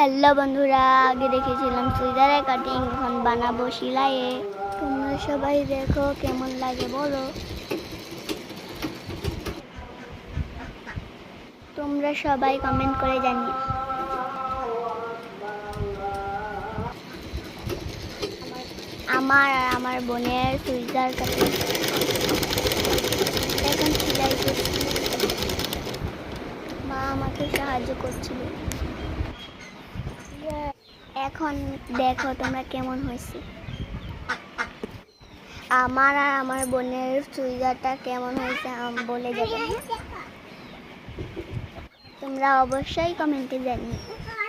Hello বন্ধুরা, আগে দেখেছিলাম সুইদারে কাটিং, এখন বানাবো সেলাইয়ে। তোমরা সবাই দেখো কেমন লাগে বলো। তোমরা সবাই কমেন্ট করে জানিও। আমার আর আমার বোনের সুইদার কাটিং এখন সেলাই করছি। মা আমাকে সাহায্য করছিল। এখন দেখো তোমরা কেমন হয়েছে। আমার আর আমার বোনের চুড়িদারটা কেমন হয়েছে বলে যাবে। তোমরা অবশ্যই কমেন্টে জানিও।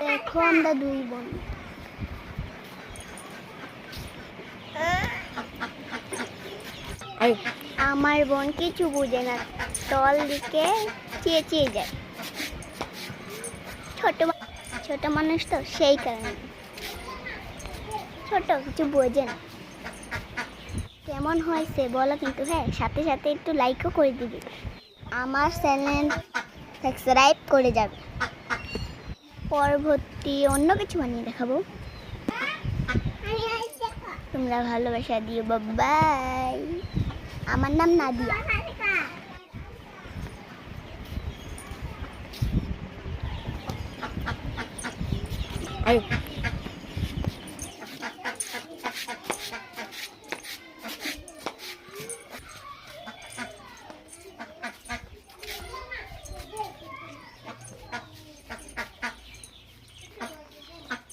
দেখো আমরা দুই বোন। আমার বোন কিছু বুঝে না, তল দিকে চেঁচিয়ে যায়। ছোট মানুষ তো, সেই কারণে ছোট কিছু বোঝে না। কেমন হয়েছে বলো কিন্তু, হ্যাঁ সাথে সাথে একটু লাইকও করে দিবি। আমার চ্যানেল সাবস্ক্রাইব করে যাবে। পরবর্তী অন্য কিছু বানিয়ে দেখাবো। তোমরা ভালোবাসা দিও। বাই। আমার নাম নাদিয়া।